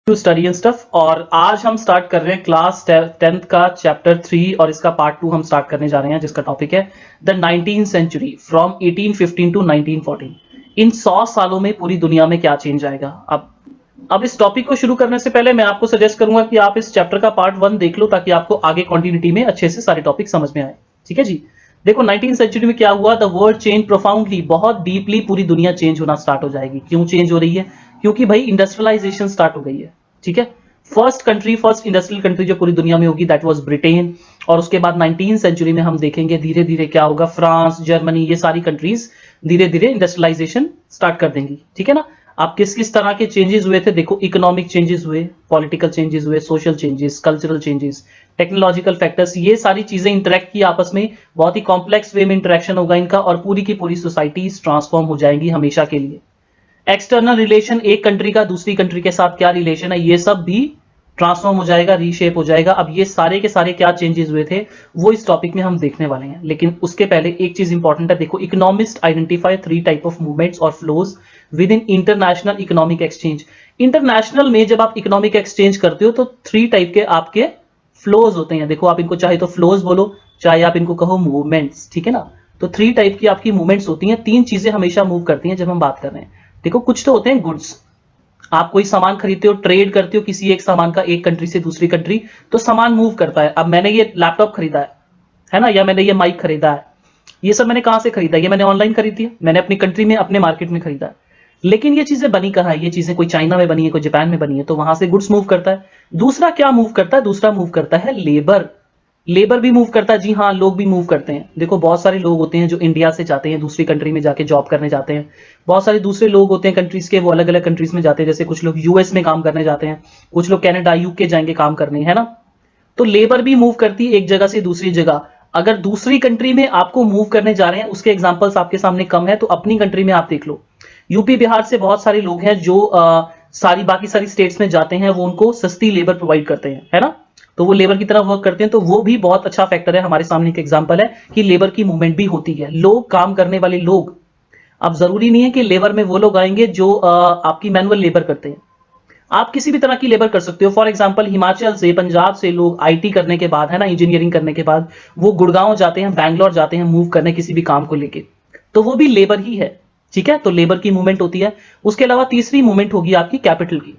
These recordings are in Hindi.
To study and stuff. और आज हम स्टार्ट कर रहे हैं क्लास 10th का चैप्टर 3 और इसका पार्ट 2 हम स्टार्ट करने जा रहे हैं, जिसका टॉपिक है the 19th century from 1815 to 1914। इन 100 सालों में पूरी दुनिया में क्या चेंज आएगा। अब इस टॉपिक को शुरू करने से पहले मैं आपको सजेस्ट करूंगा कि आप इस चैप्टर का पार्ट 1 देख लो, ताकि आपको आगे कंटिन्यूटी में अच्छे से सारे टॉपिक समझ में आए। ठीक है जी। देखो 19th सेंचुरी में क्या हुआ, द वर्ल्ड चेंज प्रोफाउंडली, बहुत डीपली पूरी दुनिया चेंज होना स्टार्ट हो जाएगी। क्यों चेंज हो रही है? क्योंकि भाई इंडस्ट्रियलाइजेशन स्टार्ट हो गई है। ठीक है। फर्स्ट इंडस्ट्रियल कंट्री जो पूरी दुनिया में होगी दैट वाज ब्रिटेन। और उसके बाद 19th सेंचुरी में हम देखेंगे धीरे धीरे क्या होगा, फ्रांस, जर्मनी, ये सारी कंट्रीज धीरे धीरे इंडस्ट्रियलाइजेशन स्टार्ट कर देंगी। ठीक है ना। आप किस किस तरह के चेंजेस हुए थे, देखो इकोनॉमिक चेंजेस हुए, पॉलिटिकल चेंजेस हुए, social changes, cultural changes, technological factors, ये सारी चीजें इंटरेक्ट की आपस में, बहुत ही कॉम्प्लेक्स वे में इंटरेक्शन होगा इनका, और पूरी की पूरी सोसाइटीज ट्रांसफॉर्म हो जाएंगी हमेशा के लिए। एक्सटर्नल रिलेशन, एक कंट्री का दूसरी कंट्री के साथ क्या रिलेशन है, ये सब भी ट्रांसफॉर्म हो जाएगा, रीशेप हो जाएगा। अब ये सारे के सारे क्या चेंजेस हुए थे वो इस टॉपिक में हम देखने वाले हैं। लेकिन उसके पहले एक चीज इंपॉर्टेंट है, देखो economist identify 3 type of movements और flows within international economic exchange. International में जब आप इकोनॉमिक एक्सचेंज करते हो तो 3 टाइप के आपके फ्लोज होते हैं। देखो आप इनको चाहे तो फ्लोज बोलो, चाहे आप इनको कहो मूवमेंट्स। ठीक है ना। तो 3 टाइप की आपकी मूवमेंट्स होती हैं। 3 चीजें हमेशा मूव करती हैं जब हम बात कर रहे हैं। देखो कुछ तो होते हैं गुड्स, आप कोई सामान खरीदते हो, ट्रेड करते हो किसी एक सामान का एक कंट्री से दूसरी कंट्री, तो सामान मूव करता है। अब मैंने ये लैपटॉप खरीदा है ना, या मैंने ये माइक खरीदा है, ये सब मैंने कहां से खरीदा? ये मैंने ऑनलाइन खरीदी है, मैंने अपनी कंट्री में अपने मार्केट में खरीदा है। लेकिन ये चीजें बनी कहां है? ये चीजें कोई चाइना में बनी है, कोई जापान में बनी है, तो वहां से गुड्स मूव करता है। दूसरा क्या मूव करता है? दूसरा मूव करता है लेबर। लेबर भी मूव करता है, जी हाँ, लोग भी मूव करते हैं। देखो बहुत सारे लोग होते हैं जो इंडिया से जाते हैं दूसरी कंट्री में जाके जॉब करने जाते हैं। बहुत सारे दूसरे लोग होते हैं कंट्रीज के, वो अलग अलग कंट्रीज में जाते हैं। जैसे कुछ लोग यूएस में काम करने जाते हैं, कुछ लोग कनाडा, यूके जाएंगे काम करने, है ना। तो लेबर भी मूव करती है एक जगह से दूसरी जगह। अगर दूसरी कंट्री में आपको मूव करने जा रहे हैं, उसके एग्जांपल्स आपके सामने कम है, तो अपनी कंट्री में आप देख लो। यूपी बिहार से बहुत सारे लोग हैं जो सारी बाकी सारी स्टेट्स में जाते हैं, वो उनको सस्ती लेबर प्रोवाइड करते हैं, है ना। तो वो लेबर की तरह वर्क करते हैं, तो वो भी बहुत अच्छा फैक्टर है। हमारे सामने एक एग्जांपल है कि लेबर की मूवमेंट भी होती है। लोग, काम करने वाले लोग। अब जरूरी नहीं है कि लेबर में वो लोग आएंगे जो आपकी मैनुअल लेबर करते हैं। आप किसी भी तरह की लेबर कर सकते हो। फॉर एग्जांपल हिमाचल से, पंजाब से लोग आईटी करने के बाद, है ना, इंजीनियरिंग करने के बाद वो गुड़गांव जाते हैं, बैंगलोर जाते हैं मूव करने किसी भी काम को लेके, तो वो भी लेबर ही है। ठीक है। तो लेबर की मूवमेंट होती है। उसके अलावा तीसरी मूवमेंट होगी आपकी कैपिटल की।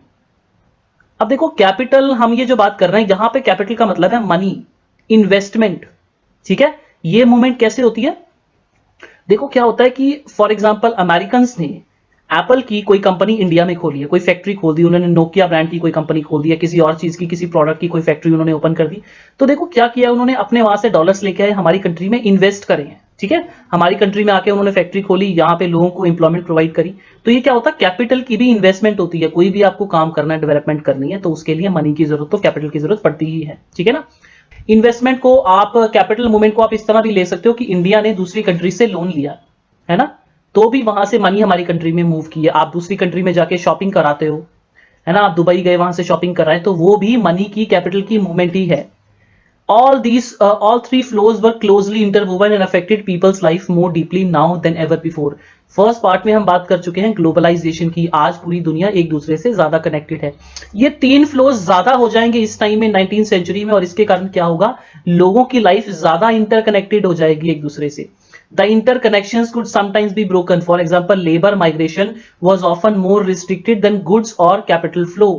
अब देखो कैपिटल, हम ये जो बात कर रहे हैं यहां पे कैपिटल का मतलब है मनी, इन्वेस्टमेंट। ठीक है। ये मूवमेंट कैसे होती है? देखो क्या होता है कि फॉर एग्जांपल अमेरिकन ने एप्पल की कोई कंपनी इंडिया में खोली है, कोई फैक्ट्री खोल दी उन्होंने, नोकिया ब्रांड की कोई कंपनी खोल दी है, किसी और चीज की, किसी प्रोडक्ट की कोई फैक्ट्री उन्होंने ओपन कर दी। तो देखो क्या किया उन्होंने, अपने वहां से डॉलर्स लेके आए, हमारी कंट्री में इन्वेस्ट करे हैं। ठीक है। हमारी कंट्री में आके उन्होंने फैक्ट्री खोली, यहाँ पे लोगों को एम्प्लॉयमेंट प्रोवाइड करी। तो ये क्या होता है, कैपिटल की भी इन्वेस्टमेंट होती है। कोई भी आपको काम करना है, डेवलपमेंट करनी है, तो उसके लिए मनी की जरूरत, तो कैपिटल की जरूरत पड़ती ही है। ठीक है ना। इन्वेस्टमेंट को आप, कैपिटल मूवमेंट को आप इस तरह भी ले सकते हो कि इंडिया ने दूसरी कंट्री से लोन लिया, है ना, तो भी वहां से मनी हमारी कंट्री में मूव की है। आप दूसरी कंट्री में जाके शॉपिंग कराते हो, है ना, आप दुबई गए वहां से शॉपिंग कराए, तो वो भी मनी की, कैपिटल की मूवमेंट ही है। All three flows were closely interwoven and affected people's life more deeply now than ever before. First part में हम बात कर चुके हैं ग्लोबलाइजेशन की। आज पूरी दुनिया एक दूसरे से ज्यादा कनेक्टेड है। ये 3 फ्लोज ज्यादा हो जाएंगे इस टाइम में 19th सेंचुरी में, और इसके कारण क्या होगा, लोगों की लाइफ ज्यादा इंटरकनेक्टेड हो जाएगी एक दूसरे से। The interconnections could sometimes be broken. For example, labor migration was often more restricted than goods or capital flow.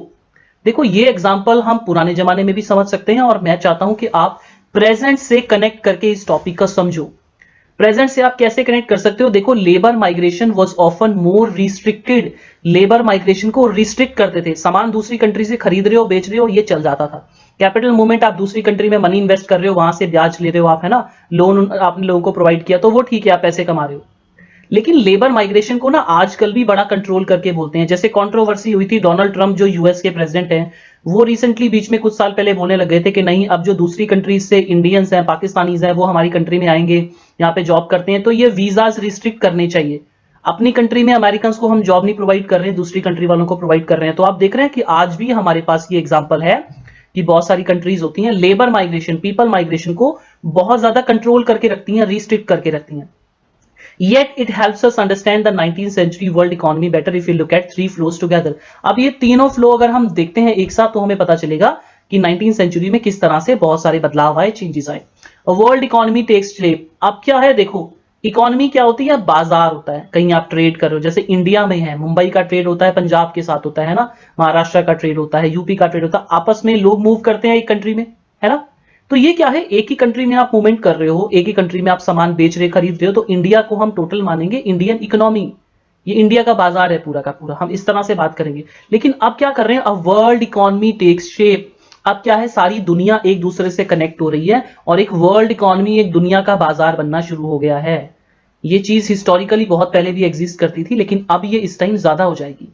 देखो ये एग्जाम्पल हम पुराने जमाने में भी समझ सकते हैं, और मैं चाहता हूं कि आप प्रेजेंट से कनेक्ट करके इस टॉपिक का समझो। प्रेजेंट से आप कैसे कनेक्ट कर सकते हो? देखो labour migration was often more restricted. Labour migration को रिस्ट्रिक्ट करते थे। सामान दूसरी कंट्री से खरीद रहे हो, बेच रहे हो, ये चल जाता था। कैपिटल मूवमेंट, आप दूसरी कंट्री में मनी इन्वेस्ट कर रहे हो, वहां से ब्याज ले रहे हो आप, है ना, लोन आपने लोगों को प्रोवाइड किया, तो वो ठीक है, आप पैसे कमा रहे हो। लेकिन लेबर माइग्रेशन को ना आजकल भी बड़ा कंट्रोल करके बोलते हैं। जैसे कंट्रोवर्सी हुई थी, डोनाल्ड ट्रंप जो यूएस के प्रेसिडेंट हैं, वो रिसेंटली बीच में कुछ साल पहले बोलने लग गए थे कि नहीं, अब जो दूसरी कंट्रीज से इंडियंस हैं, पाकिस्तानीज हैं, वो हमारी कंट्री में आएंगे, यहाँ पे जॉब करते हैं, तो ये वीजाज रिस्ट्रिक्ट करने चाहिए। अपनी कंट्री में अमेरिकन को हम जॉब नहीं प्रोवाइड कर रहे हैं, दूसरी कंट्री वालों को प्रोवाइड कर रहे हैं। तो आप देख रहे हैं कि आज भी हमारे पास ये एग्जाम्पल है कि बहुत सारी कंट्रीज होती हैं लेबर माइग्रेशन, पीपल माइग्रेशन को बहुत ज्यादा कंट्रोल करके रखती हैं, रिस्ट्रिक्ट करके रखती हैं। Yet it helps us understand the 19th century world economy better if we look at three flows together. अब ये तीनों फ्लो अगर हम देखते हैं एक साथ तो हमें पता चलेगा कि 19th सेंचुरी में किस तरह से बहुत सारे बदलाव आए, चेंजेस आए. World economy takes shape. अब क्या है देखो, इकोनॉमी क्या होती है, बाजार होता है, कहीं आप ट्रेड कर रहे हो, जैसे इंडिया में है, मुंबई का ट्रेड होता है पंजाब के साथ होता है ना, महाराष्ट्र का ट्रेड होता है, यूपी का ट्रेड होता है, आपस में लोग मूव करते हैं एक कंट्री में, है ना. तो ये क्या है, एक ही कंट्री में आप मूवमेंट कर रहे हो, एक ही कंट्री में आप सामान बेच रहे खरीद रहे हो, तो इंडिया को हम टोटल मानेंगे इंडियन इकोनॉमी. ये इंडिया का बाजार है पूरा का पूरा, हम इस तरह से बात करेंगे. लेकिन अब क्या कर रहे हैं, अब वर्ल्ड इकोनॉमी टेक्स शेप. अब क्या है, सारी दुनिया एक दूसरे से कनेक्ट हो रही है और एक वर्ल्ड इकोनॉमी, एक दुनिया का बाजार बनना शुरू हो गया है. ये चीज हिस्टोरिकली बहुत पहले भी एग्जिस्ट करती थी, लेकिन अब ये इस टाइम ज्यादा हो जाएगी.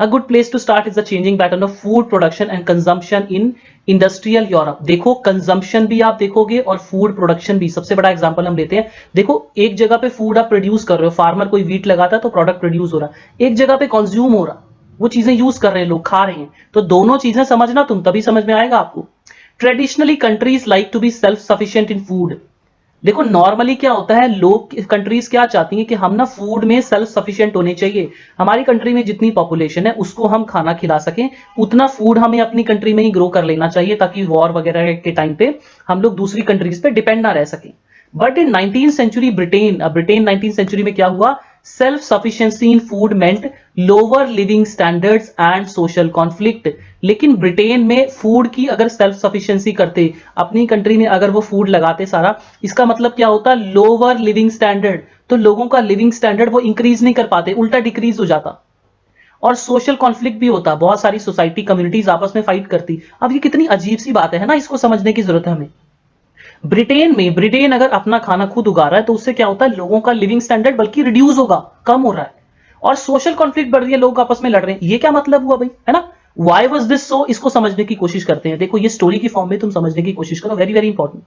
A good place to start is the changing pattern of food production and consumption in industrial Europe. देखो कंजम्पशन भी आप देखोगे और फूड प्रोडक्शन भी. सबसे बड़ा एग्जांपल हम लेते हैं, देखो एक जगह पे फूड आप प्रोड्यूस कर रहे हो, फार्मर कोई वीट लगाता है तो प्रोडक्ट प्रोड्यूस हो रहा है, एक जगह पे कंज्यूम हो रहा, वो चीजें यूज कर रहे हैं, लोग खा रहे हैं. तो दोनों चीजें समझना तुम, तभी समझ में आएगा आपको. Traditionally countries like to be self sufficient in food. देखो नॉर्मली क्या होता है, लोग कंट्रीज क्या चाहती हैं कि हम ना फूड में सेल्फ सफिशिएंट होने चाहिए. हमारी कंट्री में जितनी पॉपुलेशन है उसको हम खाना खिला सकें, उतना फूड हमें अपनी कंट्री में ही ग्रो कर लेना चाहिए, ताकि वॉर वगैरह के टाइम पे हम लोग दूसरी कंट्रीज पे डिपेंड ना रह सकें. But in 19th century Britain, अब ब्रिटेन 19th सेंचुरी में क्या हुआ, self sufficiency in food meant lower living standards and social conflict. लेकिन ब्रिटेन में फूड की अगर सेल्फ सफिशिएंसी करते, अपनी कंट्री में अगर वो फूड लगाते सारा, इसका मतलब क्या होता, लोअर लिविंग स्टैंडर्ड. तो लोगों का लिविंग स्टैंडर्ड वो इंक्रीज नहीं कर पाते, उल्टा डिक्रीज हो जाता. और सोशल कॉन्फ्लिक्ट भी होता, बहुत सारी सोसाइटी कम्युनिटीज आपस में फाइट करती. अब ये कितनी अजीब सी बात है ना, इसको समझने की जरूरत है हमें. ब्रिटेन अगर अपना खाना खुद उगा रहा है तो उससे क्या होता है, लोगों का लिविंग स्टैंडर्ड बल्कि रिड्यूस होगा, कम हो रहा है. और सोशल कॉन्फ्लिक्ट बढ़ रही है, लोग आपस में लड़ रहे हैं. ये क्या मतलब हुआ भाई, है ना. व्हाई वाज दिस सो, इसको समझने की कोशिश करते हैं. देखो ये स्टोरी की फॉर्म में तुम समझने की कोशिश करो, very very important.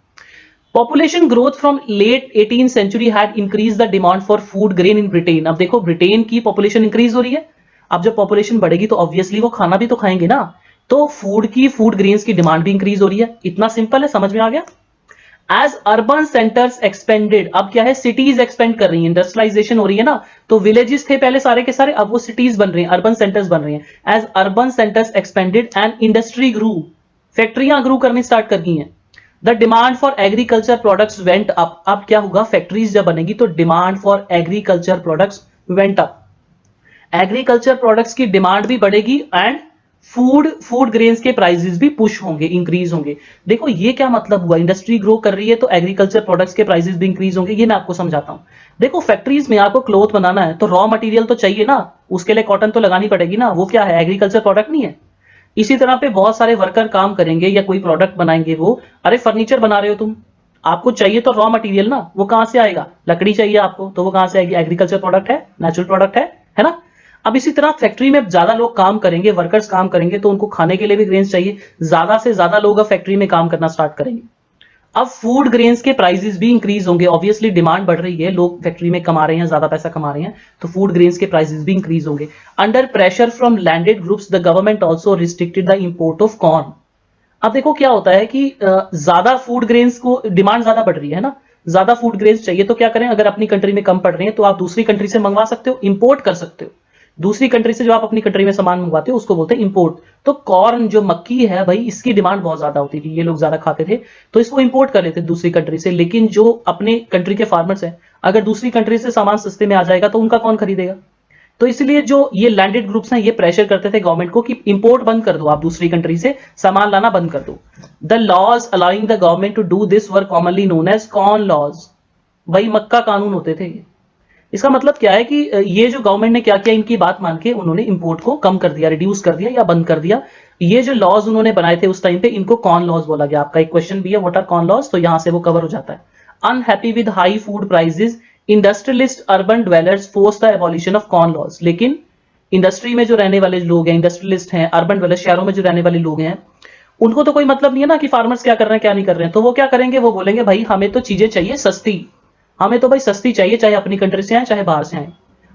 Population growth from late 18th century had increase the demand for food grain in Britain. अब देखो ब्रिटेन की पॉपुलेशन इंक्रीज हो रही है, अब जब पॉपुलेशन बढ़ेगी तो ऑब्वियसली वो खाना भी तो खाएंगे ना, तो फूड ग्रेन्स की डिमांड भी इंक्रीज हो रही है. इतना सिंपल है, समझ में आ गया. एज अर्बन सेंटर्स एक्सपेंडेड, अब क्या है, सिटीज एक्सपेंड कर रही है, इंडस्ट्रियलाइजेशन हो रही है ना, तो विलेजेस थे पहले सारे के सारे, अब वो सिटीज बन रही हैं, अर्बन सेंटर्स बन रहे हैं. As urban centres expanded and industry grew, फैक्ट्रियां ग्रू करनी स्टार्ट कर गई हैं. The demand for agriculture products went up. अब क्या होगा, फैक्ट्रीज जब बनेगी तो demand for agriculture products went up. Agriculture products की डिमांड भी बढ़ेगी एंड फूड ग्रेन्स के प्राइसेस भी पुश होंगे, इंक्रीज होंगे. देखो ये क्या मतलब हुआ, इंडस्ट्री ग्रो कर रही है तो एग्रीकल्चर प्रोडक्ट्स के प्राइसेस भी इंक्रीज होंगे. ये मैं आपको समझाता हूं. देखो फैक्ट्रीज में आपको क्लॉथ बनाना है तो रॉ मटेरियल तो चाहिए ना, उसके लिए कॉटन तो लगानी पड़ेगी ना, वो क्या है, एग्रीकल्चर प्रोडक्ट नहीं है. इसी तरह पे बहुत सारे वर्कर काम करेंगे या कोई प्रोडक्ट बनाएंगे, वो अरे फर्नीचर बना रहे हो तुम, आपको चाहिए तो रॉ मटेरियल ना, वो कहां से आएगा, लकड़ी चाहिए आपको, तो वो कहां से आएगी, एग्रीकल्चर प्रोडक्ट है, नेचुरल प्रोडक्ट है ना. अब इसी तरह फैक्ट्री में ज्यादा लोग काम करेंगे, वर्कर्स काम करेंगे, तो उनको खाने के लिए भी ग्रेन्स चाहिए, ज्यादा से ज्यादा लोग अब फैक्ट्री में काम करना स्टार्ट करेंगे. अब फूड ग्रेन्स के प्राइसेस भी इंक्रीज होंगे, ऑब्वियसली डिमांड बढ़ रही है, लोग फैक्ट्री में कमा रहे हैं, ज्यादा पैसा कमा रहे हैं, तो फूड ग्रेन्स के प्राइसेस भी इंक्रीज होंगे. Under pressure from landed groups the government also restricted the import of corn. अब देखो क्या होता है कि ज्यादा फूड ग्रेन्स को डिमांड ज्यादा बढ़ रही है ना, ज्यादा फूड ग्रेन्स चाहिए, तो क्या करें, अगर अपनी कंट्री में कम पड़ रहे हैं तो आप दूसरी कंट्री से मंगवा सकते हो, इंपोर्ट कर सकते हो. दूसरी कंट्री से जो आप अपनी कंट्री में सामान मंगवाते हो उसको बोलते हैं इंपोर्ट. तो कॉर्न जो मक्की है भाई, इसकी डिमांड बहुत ज्यादा होती थी, ये लोग ज्यादा खाते थे, तो इसको इंपोर्ट कर लेते दूसरी कंट्री से. लेकिन जो अपने कंट्री के फार्मर्स हैं, अगर दूसरी कंट्री से सामान सस्ते में आ जाएगा तो उनका कौन खरीदेगा. तो इसलिए जो ये लैंडेड ग्रुप्स हैं, ये प्रेशर करते थे गवर्नमेंट को कि इंपोर्ट बंद कर दो, आप दूसरी कंट्री से सामान लाना बंद कर दो. The laws allowing the government to do this were commonly known as corn laws. भाई मक्का कानून होते थे. इसका मतलब क्या है कि ये जो गवर्नमेंट ने क्या किया, इनकी बात मान के उन्होंने इंपोर्ट को कम कर दिया, रिड्यूस कर दिया या बंद कर दिया. ये जो लॉज उन्होंने बनाए थे उस टाइम पे, इनको कॉर्न लॉज बोला गया. आपका एक क्वेश्चन भी है, व्हाट आर कॉर्न लॉज, तो यहां से वो कवर हो जाता है. Unhappy with high food prices, industrialist urban dwellers force the abolition of corn laws. लेकिन इंडस्ट्री में जो रहने वाले लोग हैं, इंडस्ट्रियलिस्ट हैं, अर्बन ड्वेलर्स शहरों में जो रहने वाले लोग हैं, उनको तो कोई मतलब नहीं है ना कि फार्मर्स क्या कर रहे हैं क्या नहीं कर रहे हैं. तो वो क्या करेंगे, वो बोलेंगे भाई हमें तो चीजें चाहिए सस्ती, हमें तो भाई सस्ती चाहिए, चाहे अपनी कंट्री से आए चाहे बाहर से आए.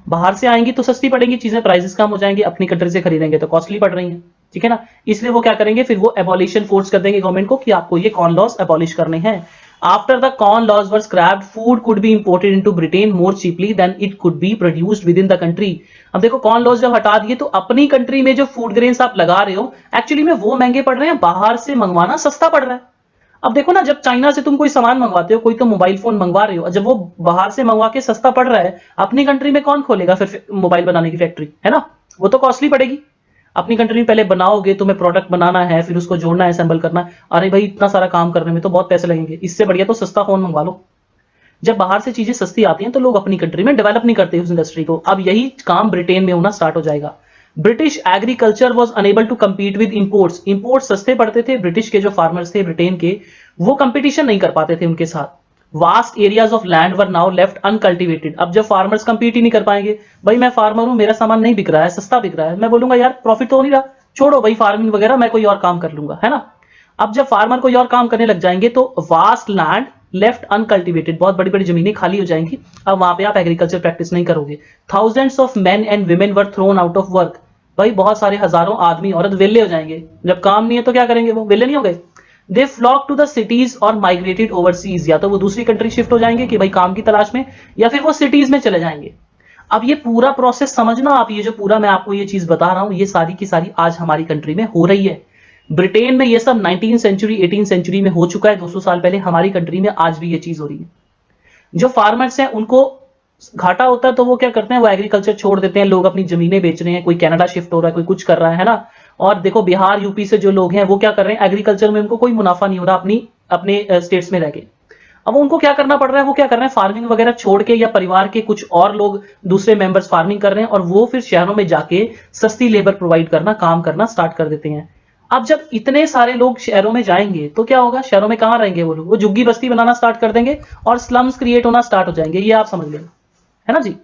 बाहर से आएंगी तो सस्ती पड़ेंगी चीजें, प्राइसेस कम हो जाएंगे, अपनी कंट्री से खरीदेंगे तो कॉस्टली पड़ रही हैं. ठीक है ना. इसलिए वो क्या करेंगे, फिर वो एबॉलिशन फोर्स कर देंगे गवर्नमेंट को कि आपको ये कॉर्न लॉज एबॉलिश करने हैं. After the corn laws were scrapped, food could be imported into Britain more cheaply than it could be produced within the country. अब देखो कॉर्न लॉज जब हटा दिए तो अपनी कंट्री में जो फूड ग्रेन्स आप लगा रहे हो एक्चुअली में वो महंगे पड़ रहे हैं, बाहर से मंगवाना सस्ता पड़ रहा है। अब देखो ना, जब चाइना से तुम कोई सामान मंगवाते हो, कोई तो मोबाइल फोन मंगवा रहे हो, जब वो बाहर से मंगवा के सस्ता पड़ रहा है, अपनी कंट्री में कौन खोलेगा फिर मोबाइल बनाने की फैक्ट्री, है ना? वो तो कॉस्टली पड़ेगी। अपनी कंट्री में पहले बनाओगे, तुम्हें प्रोडक्ट बनाना है, फिर उसको जोड़ना है, असेंबल करना है, अरे भाई इतना सारा काम करने में तो बहुत पैसे लगेंगे, इससे बढ़िया तो सस्ता फोन मंगवा लो। जब बाहर से चीजें सस्ती आती हैं तो लोग अपनी कंट्री में डेवलप नहीं करते उस इंडस्ट्री को। अब यही काम ब्रिटेन में होना स्टार्ट हो जाएगा। British agriculture was unable to compete with imports. Imports सस्ते पड़ते थे, ब्रिटिश के जो फार्मर्स थे ब्रिटेन के, वो कंपटीशन नहीं कर पाते थे उनके साथ। Vast areas of land were now left uncultivated. अब जब फार्मर्स कंपीट ही नहीं कर पाएंगे, भाई मैं फार्मर हूं, मेरा सामान नहीं बिक रहा है, सस्ता बिक रहा है, मैं बोलूंगा यार प्रॉफिट तो हो नहीं रहा, छोड़ो भाई फार्मिंग वगैरह, मैं कोई और काम कर लूंगा, है ना? अब जब फार्मर कोई और काम करने लग जाएंगे तो वास्ट लैंड लेफ्ट अनकल्टिवेटेड, बहुत बड़ी बड़ी जमीनें खाली हो जाएंगी। अब वहां पे आप एग्रीकल्चर प्रैक्टिस नहीं करोगे। Thousands of main and women were thrown out of work. भाई बहुत सारे हजारों आदमी औरत वेले हो जाएंगे, जब काम नहीं है तो क्या करेंगे, वो वेले नहीं हो गए। दे फ्लॉक टू द सिटीज और माइग्रेटेड ओवरसीज। या तो वो दूसरी कंट्री शिफ्ट हो जाएंगे कि भाई काम की तलाश में, या फिर वो सिटीज में चले जाएंगे। अब ये पूरा प्रोसेस समझना आप, ये जो पूरा मैं आपको ये चीज बता रहा हूं, ये सारी की सारी आज हमारी कंट्री में हो रही है। ब्रिटेन में ये सब 19th सेंचुरी 18th सेंचुरी में हो चुका है, 200 साल पहले। हमारी कंट्री में आज भी ये चीज हो रही है। जो फार्मर्स हैं उनको घाटा होता है तो वो क्या करते हैं, वो एग्रीकल्चर छोड़ देते हैं, लोग अपनी जमीनें बेच रहे हैं, कोई कनाडा शिफ्ट हो रहा है, कोई कुछ कर रहा है ना। और देखो बिहार यूपी से जो लोग हैं वो क्या कर रहे हैं, एग्रीकल्चर में उनको कोई मुनाफा नहीं हो रहा अपने स्टेट्स में रह के। अब उनको क्या करना पड़ रहा है, वो क्या कर रहे हैं, फार्मिंग वगैरह छोड़ के, या परिवार के कुछ और लोग दूसरे मेंबर्स फार्मिंग कर रहे हैं और वो फिर शहरों में जाके सस्ती लेबर प्रोवाइड करना, काम करना स्टार्ट कर देते हैं। अब जब इतने सारे लोग शहरों में जाएंगे तो क्या होगा, शहरों में कहां रहेंगे वो लोग, वो झुग्गी बस्ती बनाना स्टार्ट कर देंगे और स्लम्स क्रिएट होना स्टार्ट हो जाएंगे। ये आप समझ लें, है ना जी?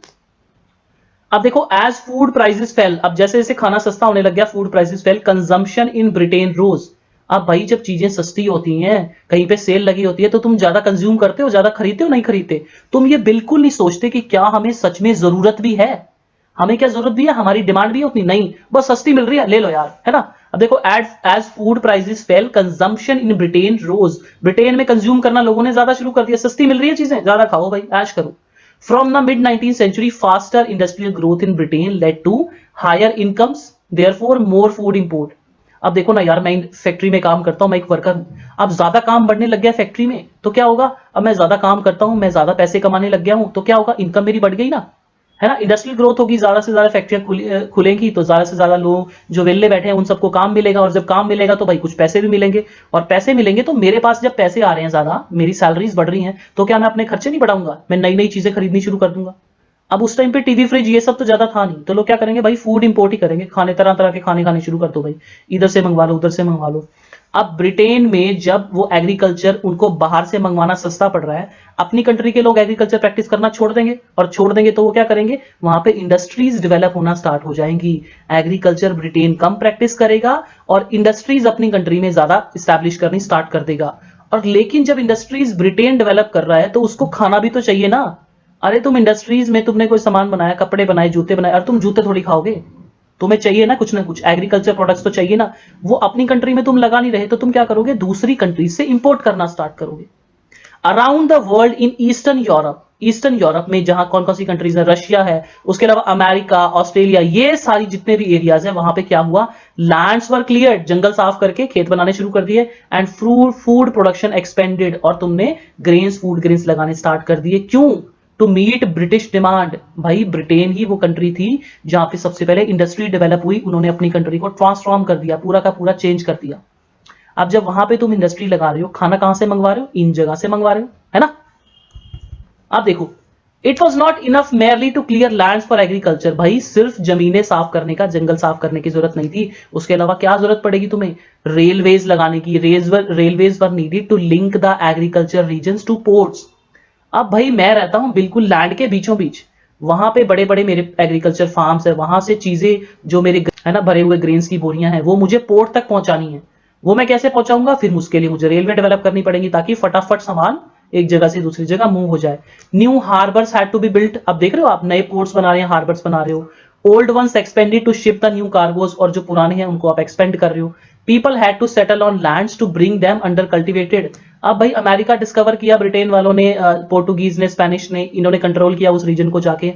अब देखो एज फूड प्राइसेस फेल, अब जैसे जैसे खाना सस्ता होने लग गया, food prices fell, consumption in Britain rose. अब भाई जब चीजें सस्ती होती हैं, कहीं पे सेल लगी होती है, तो तुम ज्यादा कंज्यूम करते हो, ज्यादा खरीदते हो, नहीं खरीदते? तुम ये बिल्कुल नहीं सोचते कि क्या हमें सच में जरूरत भी है, हमें क्या जरूरत भी है, हमारी डिमांड भी है उतनी, नहीं, बस सस्ती मिल रही है ले लो यार, है ना? अब देखो as food prices fell, consumption in Britain rose. Britain में कंज्यूम करना लोगों ने ज्यादा शुरू कर दिया, सस्ती मिल रही है चीजें, ज्यादा खाओ भाई, ऐश करो। From the mid 19th century, faster industrial growth in Britain led to higher incomes, therefore more food import. अब देखो ना यार, मैं फैक्ट्री में काम करता हूं, मैं एक वर्कर हूं, अब ज्यादा काम बढ़ने लग गया फैक्ट्री में तो क्या होगा, अब मैं ज्यादा काम करता हूं, मैं ज्यादा पैसे कमाने लग गया हूं तो क्या होगा, इनकम मेरी बढ़ गई ना, है ना? इंडस्ट्रियल ग्रोथ होगी, ज्यादा से ज्यादा फैक्ट्रियां खुलेंगी तो ज्यादा से ज्यादा लोग जो वेले बैठे हैं उन सबको काम मिलेगा, और जब काम मिलेगा तो भाई कुछ पैसे भी मिलेंगे, और पैसे मिलेंगे तो मेरे पास जब पैसे आ रहे हैं ज्यादा, मेरी सैलरीज बढ़ रही हैं, तो क्या मैं अपने खर्चे नहीं बढ़ाऊंगा, मैं नई नई चीजें खरीदनी शुरू कर दूंगा। अब उस टाइम पे टीवी फ्रिज ये सब तो ज्यादा था नहीं, तो लोग क्या करेंगे भाई, फूड इंपोर्ट ही करेंगे, खाने तरह तरह के खाने खाने शुरू कर दो भाई, इधर से मंगवा लो उधर से मंगवा लो। अब ब्रिटेन में जब वो एग्रीकल्चर उनको बाहर से मंगवाना सस्ता पड़ रहा है, अपनी कंट्री के लोग एग्रीकल्चर प्रैक्टिस करना छोड़ देंगे, और छोड़ देंगे तो वो क्या करेंगे, वहां पे इंडस्ट्रीज डेवलप होना स्टार्ट हो जाएंगी। एग्रीकल्चर ब्रिटेन कम प्रैक्टिस करेगा और इंडस्ट्रीज अपनी कंट्री में ज्यादा स्टैब्लिश करनी स्टार्ट कर देगा। और लेकिन जब इंडस्ट्रीज ब्रिटेन डेवलप कर रहा है तो उसको खाना भी तो चाहिए ना। अरे तुम इंडस्ट्रीज में तुमने कोई सामान बनाया, कपड़े बनाए, जूते बनाए, और तुम जूते थोड़ी खाओगे, तुम्हें चाहिए ना कुछ एग्रीकल्चर प्रोडक्ट्स तो चाहिए ना। वो अपनी कंट्री में तुम लगा नहीं रहे तो तुम क्या करोगे, दूसरी कंट्री से इंपोर्ट करना स्टार्ट करोगे। Around the world in eastern Europe, eastern Europe में जहां कौन कौन सी कंट्रीज है, रशिया है, उसके अलावा अमेरिका, ऑस्ट्रेलिया, ये सारी जितने भी एरियाज है वहां पे क्या हुआ, लैंड्स वर क्लियर्ड, जंगल साफ करके खेत बनाने शुरू कर दिए, एंड फूड प्रोडक्शन एक्सपेंडेड, और तुमने फूड ग्रेन्स लगाने स्टार्ट कर दिए। क्यों? To meet British demand. भाई ब्रिटेन ही वो कंट्री थी जहां पे सबसे पहले इंडस्ट्री डेवलप हुई, उन्होंने अपनी कंट्री को ट्रांसफॉर्म कर दिया, पूरा का पूरा चेंज कर दिया। अब जब वहां पे तुम इंडस्ट्री लगा रहे हो, खाना कहां से मंगवा रहे हो, इन जगह से मंगवा रहे हो, है ना? अब देखो, it was not enough merely to clear land for agriculture. भाई सिर्फ जमीनें साफ करने का, जंगल साफ करने की जरूरत नहीं थी, उसके अलावा क्या जरूरत पड़ेगी तुम्हें, रेलवेज लगाने की। Railways were needed to link the agriculture regions to ports. अब भाई मैं रहता हूं बिल्कुल लैंड के बीचों बीच, वहां पे बड़े बड़े मेरे एग्रीकल्चर फार्म्स है, वहां से चीजें जो मेरे है ना भरे हुए ग्रेन्स की बोरियां हैं वो मुझे पोर्ट तक पहुंचानी है। वो मैं कैसे पहुंचाऊंगा, फिर उसके लिए मुझे रेलवे डेवलप करनी पड़ेगी ताकि फटाफट सामान एक जगह से दूसरी जगह मूव हो जाए। New harbours had to be built. अब देख रहे हो आप, नए पोर्ट्स बना रहे हैं, हार्बर्स बना रहे हो। Old ones expanded to ship the new cargoes, और जो पुराने हैं उनको आप एक्सपेंड कर रहे हो। People had to settle on lands to bring them under cultivated. अब भाई अमेरिका डिस्कवर किया ब्रिटेन वालों ने, पोर्टुगीज ने, स्पेनिश ने, इन्होंने कंट्रोल किया उस रीजन को जाके।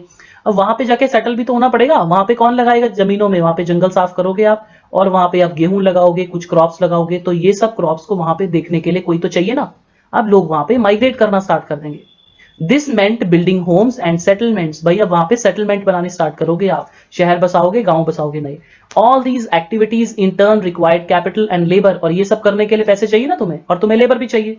अब वहां पे जाके सेटल भी तो होना पड़ेगा, वहां पे कौन लगाएगा जमीनों में, वहां पे जंगल साफ करोगे आप, और वहां पे आप गेहूं लगाओगे, कुछ क्रॉप्स लगाओगे, तो ये सब क्रॉप्स को वहां पे देखने के लिए कोई तो चाहिए ना। अब लोग वहां पे माइग्रेट करना स्टार्ट कर देंगे। This meant building homes and settlements, भाई अब वहां पे सेटलमेंट बनाने स्टार्ट करोगे आप, शहर बसाओगे, गांव बसाओगे नहीं। All these activities in turn required capital and labour, और ये सब करने के लिए पैसे चाहिए ना तुम्हें, और तुम्हें लेबर भी चाहिए।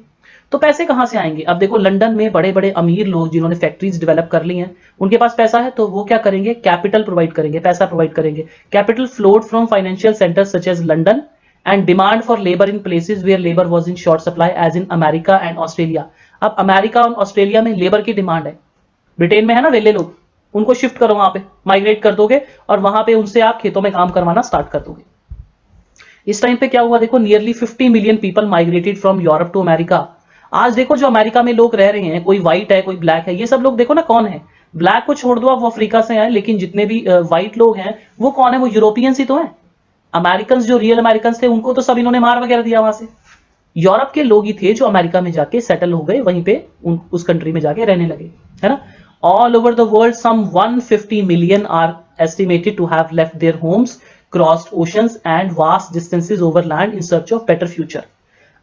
तो पैसे कहां से आएंगे? अब देखो लंदन में बड़े बड़े अमीर लोग जिन्होंने फैक्ट्रीज डेवलप कर ली हैं, उनके पास पैसा है, तो वो क्या करेंगे? कैपिटल प्रोवाइड करेंगे, पैसा प्रोवाइड करेंगे। Capital flowed from financial centres such as London and demand for labour in places where labour was in short supply as in America and Australia. अब अमेरिका और ऑस्ट्रेलिया में लेबर की डिमांड है, ब्रिटेन में है ना वेले लोग, उनको शिफ्ट करो वहां पे, माइग्रेट कर दोगे, और वहां पे उनसे आप खेतों में काम करवाना स्टार्ट कर दोगे। इस टाइम पे क्या हुआ देखो, nearly 50 million people migrated from Europe to America. आज देखो जो अमेरिका में लोग रह रहे हैं, कोई व्हाइट है, कोई ब्लैक है, ये सब लोग देखो ना कौन है। ब्लैक को छोड़ दो आप, वो अफ्रीका से आए, लेकिन जितने भी व्हाइट लोग हैं वो कौन है? वो यूरोपियंस ही तो हैं। अमेरिकन जो रियल अमेरिकन थे उनको तो सब इन्होंने मार वगैरह दिया वहां से। यूरोप के लोग ही थे जो अमेरिका में जाके सेटल हो गए, वहीं पे उस कंट्री में जाके रहने लगे, है ना। All over the world some 150 million are estimated to have left their homes, crossed oceans and vast distances over land in search of better future.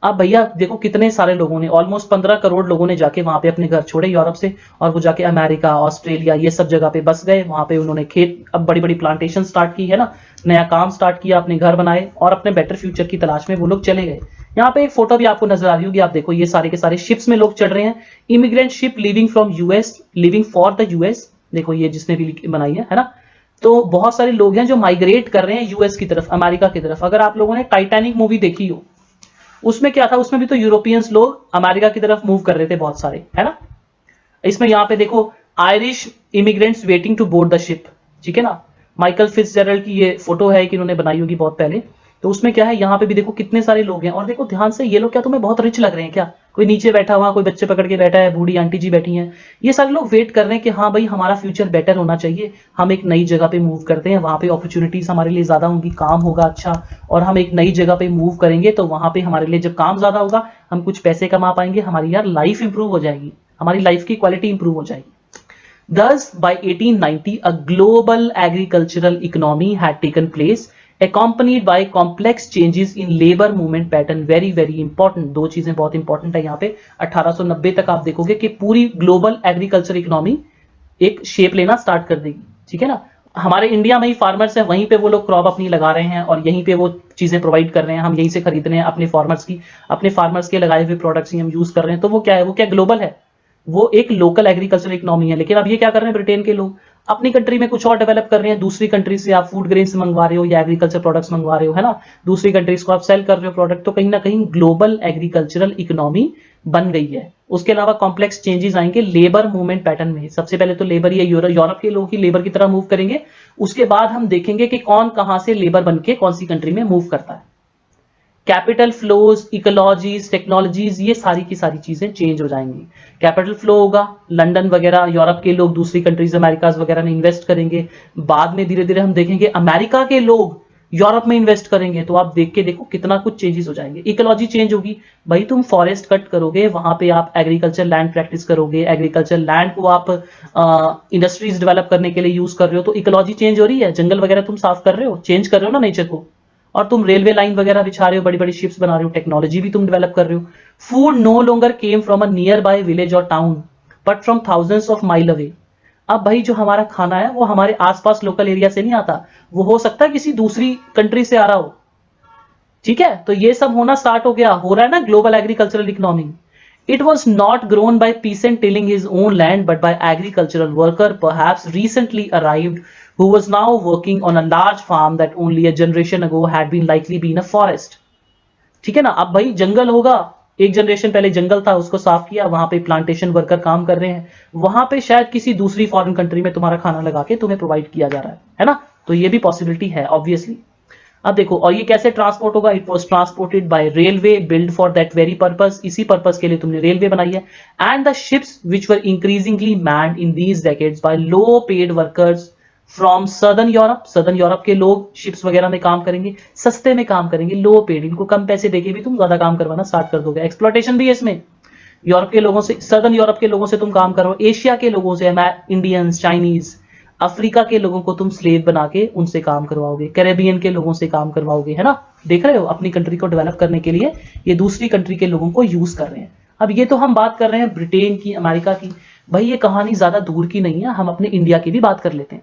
अब भैया देखो कितने सारे लोगों ने, ऑलमोस्ट 15 करोड़ लोगों ने जाके वहां पे अपने घर छोड़े यूरोप से, और वो जाके अमेरिका, ऑस्ट्रेलिया, ये सब जगह पे बस गए। वहां पे उन्होंने खेत, अब बड़ी बड़ी प्लांटेशन स्टार्ट की, है ना, नया काम स्टार्ट किया, अपने घर बनाए, और अपने बेटर फ्यूचर की तलाश में वो लोग चले गए। यहाँ पे एक फोटो भी आपको नजर आ रही होगी, आप देखो ये सारे के सारे शिप्स में लोग चढ़ रहे हैं, immigrant ship living from US, living for the US. देखो ये जिसने भी बनाई है ना। तो बहुत सारे लोग हैं जो माइग्रेट कर रहे हैं यूएस की तरफ, अमेरिका की तरफ। अगर आप लोगों ने टाइटैनिक मूवी देखी हो, उसमें क्या था, उसमें भी तो यूरोपियंस लोग अमेरिका की तरफ मूव कर रहे थे बहुत सारे, है ना। इसमें यहाँ पे देखो Irish immigrants waiting to board the ship, ठीक है ना। माइकल फिट्जजेरल्ड की ये फोटो है कि इन्होंने बनाई होगी बहुत पहले। तो उसमें क्या है, यहाँ पे भी देखो कितने सारे लोग हैं, और देखो ध्यान से, ये लोग क्या तुम्हें बहुत रिच लग रहे हैं क्या? कोई नीचे बैठा हुआ, कोई बच्चे पकड़ के बैठा है, बूढ़ी आंटी जी बैठी हैं, ये सारे लोग वेट कर रहे हैं कि हाँ भाई हमारा फ्यूचर बेटर होना चाहिए, हम एक नई जगह पे मूव करते हैं, वहां पे अपॉर्चुनिटीज हमारे लिए ज्यादा होंगी, काम होगा अच्छा, और हम एक नई जगह पे मूव करेंगे तो वहां पे हमारे लिए जब काम ज्यादा होगा, हम कुछ पैसे कमा पाएंगे, हमारी यार लाइफ इंप्रूव हो जाएगी, हमारी लाइफ की क्वालिटी इंप्रूव हो जाएगी। Thus, by 1890, a global agricultural economy had taken place, accompanied by complex changes in labor movement pattern. Very very important, दो चीजें बहुत इंपॉर्टेंट है यहाँ पे। 1890 तक आप देखोगे कि पूरी ग्लोबल एग्रीकल्चर इकोनॉमी एक शेप लेना स्टार्ट कर देगी, ठीक है ना। हमारे इंडिया में ही फार्मर्स है, वहीं पे वो लोग क्रॉप अपनी लगा रहे हैं, और यहीं पे वो चीजें प्रोवाइड कर रहे हैं, हम यहीं से खरीद रहे हैं अपने फार्मर्स की, अपने फार्मर्स के लगाए हुए प्रोडक्ट्स ही हम यूज कर रहे हैं। तो वो क्या है, वो क्या ग्लोबल है, वो एक लोकल एग्रीकल्चर इकोनॉमी है। लेकिन अब ये क्या कर रहे हैं ब्रिटेन के लोग, अपनी कंट्री में कुछ और डेवलप कर रहे हैं, दूसरी कंट्री से आप फूड ग्रेन्स मंगवा रहे हो या एग्रीकल्चर प्रोडक्ट्स मंगवा रहे हो, है ना, दूसरी कंट्रीज को आप सेल कर रहे हो प्रोडक्ट, तो कहीं ना कहीं ग्लोबल एग्रीकल्चरल इकोनॉमी बन गई है। उसके अलावा कॉम्प्लेक्स चेंजेस आएंगे लेबर मूवमेंट पैटर्न में। सबसे पहले तो लेबर या यूरोप के लोग ही लेबर की तरह मूव करेंगे, उसके बाद हम देखेंगे कि कौन कहां से लेबर बन के कौन सी कंट्री में मूव करता है। कैपिटल फ्लोज, इकोलॉजीज, टेक्नोलॉजीज, ये सारी की सारी चीजें चेंज हो जाएंगी। कैपिटल फ्लो होगा, लंदन वगैरह यूरोप के लोग दूसरी कंट्रीज अमेरिकाज वगैरह में इन्वेस्ट करेंगे। बाद में धीरे धीरे हम देखेंगे अमेरिका के लोग यूरोप में इन्वेस्ट करेंगे, तो आप देख के देखो कितना कुछ चेंजेस हो जाएंगे। इकोलॉजी चेंज होगी, भाई तुम फॉरेस्ट कट करोगे, वहां पे आप एग्रीकल्चर लैंड प्रैक्टिस करोगे, एग्रीकल्चर लैंड को आप इंडस्ट्रीज डेवलप करने के लिए यूज कर रहे हो, तो इकोलॉजी चेंज हो रही है, जंगल वगैरह तुम साफ कर रहे हो, चेंज कर रहे हो ना नेचर को। और तुम रेलवे लाइन वगैरह बिछा रहे हो, बड़ी बड़ी शिप्स बना रहे हो, टेक्नोलॉजी भी तुम डेवलप कर रहे हो। Food no longer came from a nearby village और town but from thousands of mile away. अब भाई जो हमारा खाना है वो हमारे आसपास लोकल एरिया से नहीं आता, वो हो सकता है किसी दूसरी कंट्री से आ रहा हो, ठीक है। तो ये सब होना स्टार्ट हो गया, हो रहा है ना global agricultural economy. It was not grown by peasant tilling his own land, but by agricultural worker, perhaps recently arrived, who was now working on a large farm that only a generation ago had been likely been a forest. ठीक है ना। अब भाई जंगल होगा, एक जनरेशन पहले जंगल था, उसको साफ किया, वहां पे प्लांटेशन वर्कर काम कर रहे हैं, वहां पे शायद किसी दूसरी फॉरेन कंट्री में तुम्हारा खाना लगा के तुम्हें प्रोवाइड किया जा रहा है ना। तो ये भी पॉसिबिलिटी है ऑब्वियसली। अब देखो, और ये कैसे ट्रांसपोर्ट होगा, it was transported by railway build for that very purpose, इसी पर्पस के लिए तुमने रेलवे बनाई है। And the ships which were increasingly manned in these decades by low paid workers from southern Europe के लोग शिप्स वगैरह में काम करेंगे, सस्ते में काम करेंगे, लो पेड, इनको कम पैसे देके भी तुम ज्यादा काम करवाना स्टार्ट कर दोगे। एक्सप्लॉयटेशन भी है इसमें। यूरोप के लोगों से, सदर्न यूरोप के लोगों से तुम काम करो, एशिया के लोगों से, इंडियंस, चाइनीज, अफ्रीका के लोगों को तुम स्लेव बना के उनसे काम करवाओगे, कैरेबियन के लोगों से काम करवाओगे, है ना। देख रहे हो, अपनी कंट्री को डेवलप करने के लिए ये दूसरी कंट्री के लोगों को यूज कर रहे हैं। अब ये तो हम बात कर रहे हैं ब्रिटेन की, अमेरिका की। भाई ये कहानी ज्यादा दूर की नहीं है, हम अपने इंडिया की भी बात कर लेते हैं।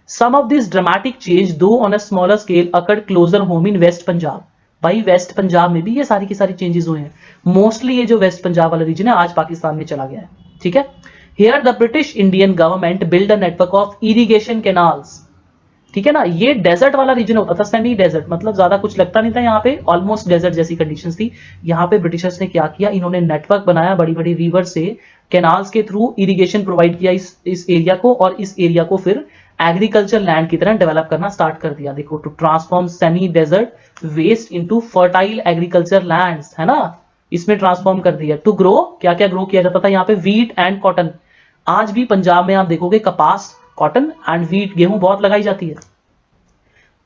Some of this dramatic change though on a smaller scale occurred closer home in West Punjab. भाई वेस्ट पंजाब में भी ये सारी की सारी चेंजेस हुए हैं। मोस्टली ये जो वेस्ट पंजाब वाला रीजन है आज पाकिस्तान में चला गया है, ठीक है। Here the British Indian government build a network of irrigation canals, ठीक है ना। ये डेजर्ट वाला रीजन होता था, सेमी डेजर्ट, मतलब ज्यादा कुछ लगता नहीं था यहाँ पे, ऑलमोस्ट डेजर्ट जैसी कंडीशंस थी। यहाँ पे ब्रिटिशर्स ने क्या किया, इन्होंने नेटवर्क बनाया, बड़ी बड़ी रिवर से, कैनाल्स के थ्रू इरिगेशन प्रोवाइड किया इस एरिया को, और इस एरिया को फिर एग्रीकल्चर लैंड की तरह डेवलप करना स्टार्ट कर दिया। देखो, to transform semi desert waste into fertile agriculture lands, है ना, इसमें ट्रांसफॉर्म कर दिया। टू ग्रो, क्या क्या ग्रो किया जाता था यहाँ पे, व्हीट एंड कॉटन। आज भी पंजाब में आप देखोगे कपास, कॉटन एंड व्हीट, गेहूं बहुत लगाई जाती है।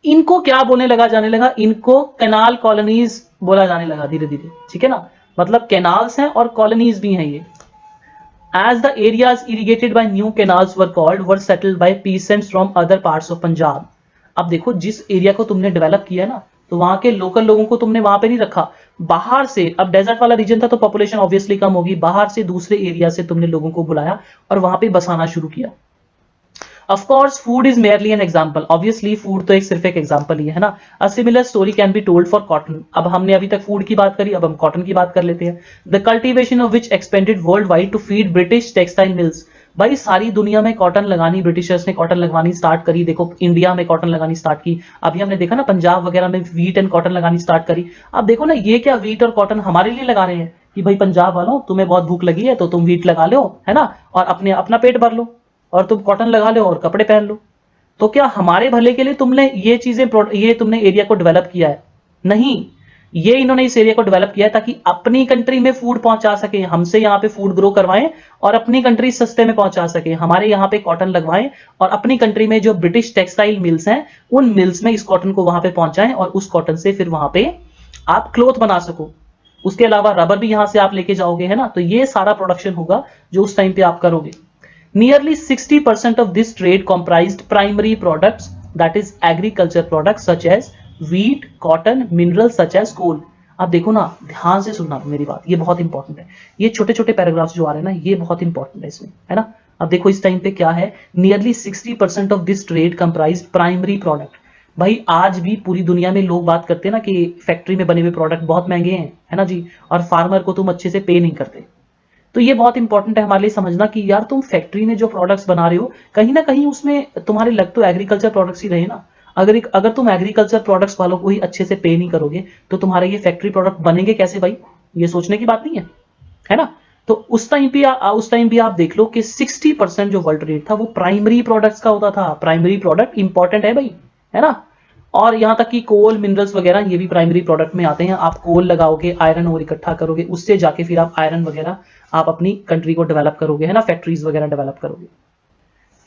इनको क्या बोलने लगा जाने लगा, इनको कैनाल कॉलोनीज बोला जाने लगा धीरे धीरे, ठीक है ना। मतलब कैनाल्स हैं और कॉलोनीज भी हैं ये। As the areas irrigated by new canals were called, were settled by peasants from other parts of Punjab. अब देखो, जिस एरिया को तुमने डेवलप किया ना, तो वहां के लोकल लोगों को तुमने वहां पे नहीं रखा, बाहर से, अब डेजर्ट वाला रीजन था तो पॉपुलेशन ऑब्वियसली कम होगी, बाहर से दूसरे एरिया से तुमने लोगों को बुलाया और वहां पे बसाना शुरू किया। Of course, food is merely an example. Obviously, food तो एक सिर्फ एक एग्जाम्पल ही है ना। A similar story can be told for cotton. अब हमने अभी तक फूड की बात करी, अब हम कॉटन की बात कर लेते हैं। The cultivation of which expanded worldwide to feed British textile mills. भाई सारी दुनिया में कॉटन लगानी, ब्रिटिशर्स ने कॉटन लगवानी स्टार्ट करी। देखो, इंडिया में कॉटन लगानी स्टार्ट की, अभी हमने देखा ना पंजाब वगैरह में व्हीट एंड कॉटन लगानी स्टार्ट करी। अब देखो ना, ये क्या व्हीट और कॉटन हमारे लिए लगा रहे हैं कि भाई पंजाब वालों, तुम्हें बहुत भूख लगी है तो तुम व्हीट लगा लो, है ना, और अपने अपना पेट भर लो, और तुम कॉटन लगा लो और कपड़े पहन लो। तो क्या हमारे भले के लिए तुमने ये चीजें, ये तुमने एरिया को डेवलप किया है? नहीं, ये इन्होंने इस एरिया को डेवलप किया है ताकि अपनी कंट्री में फूड पहुंचा सके, हमसे यहाँ पे फूड ग्रो करवाएं और अपनी कंट्री सस्ते में पहुंचा सके, हमारे यहाँ पे कॉटन लगवाएं और अपनी कंट्री में जो ब्रिटिश टेक्सटाइल मिल्स हैं उन मिल्स में इस कॉटन को वहां पे पहुंचाएं और उस कॉटन से फिर वहां पे आप क्लोथ बना सको। उसके अलावा रबर भी यहां से आप लेके जाओगे, है ना। तो ये सारा प्रोडक्शन होगा जो उस टाइम पे आप करोगे। Nearly 60% of this trade comprised primary products, that is agriculture products such as wheat, cotton, minerals such as coal. अब देखो ना, ध्यान से सुनना मेरी बात, ये बहुत इंपॉर्टेंट है। ये छोटे छोटे पैराग्राफ्स जो आ रहे हैं ना, ये बहुत इंपॉर्टेंट है इसमें, है ना। अब देखो इस टाइम पे क्या है, nearly 60% of this trade comprise primary product. भाई आज भी पूरी दुनिया में लोग बात करते हैं ना कि फैक्ट्री में बने हुए प्रोडक्ट बहुत महंगे हैं, है ना जी, और फार्मर को तुम अच्छे से पे नहीं करते। तो ये बहुत इंपॉर्टेंट है हमारे लिए समझना कि यार तुम फैक्ट्री में जो प्रोडक्ट्स बना रहे हो, कहीं ना कहीं उसमें तुम्हारे लग तो एग्रीकल्चर प्रोडक्ट्स ही रहे ना। अगर तुम एग्रीकल्चर प्रोडक्ट्स वालों को ही अच्छे से पे नहीं करोगे तो तुम्हारे ये फैक्ट्री प्रोडक्ट बनेंगे कैसे भाई? ये सोचने की बात नहीं है ना। तो उस टाइम भी आप देख लो कि 60% जो वर्ल्ड ट्रेड था वो प्राइमरी प्रोडक्ट्स का होता था। प्राइमरी प्रोडक्ट इंपॉर्टेंट है भाई, है ना। और यहां तक कि कोल, मिनरल्स वगैरह ये भी प्राइमरी प्रोडक्ट में आते हैं। आप कोल लगाओगे, आयरन और इकट्ठा करोगे, उससे जाके फिर आप आयरन वगैरह आप अपनी कंट्री को डेवलप करोगे, है ना, फैक्ट्रीज वगैरह डेवलप करोगे।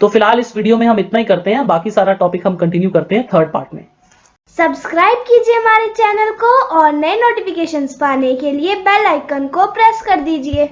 तो फिलहाल इस वीडियो में हम इतना ही करते हैं, बाकी सारा टॉपिक हम कंटिन्यू करते हैं थर्ड पार्ट में। सब्सक्राइब कीजिए हमारे चैनल को और नए नोटिफिकेशंस पाने के लिए बेल आइकन को प्रेस कर दीजिए।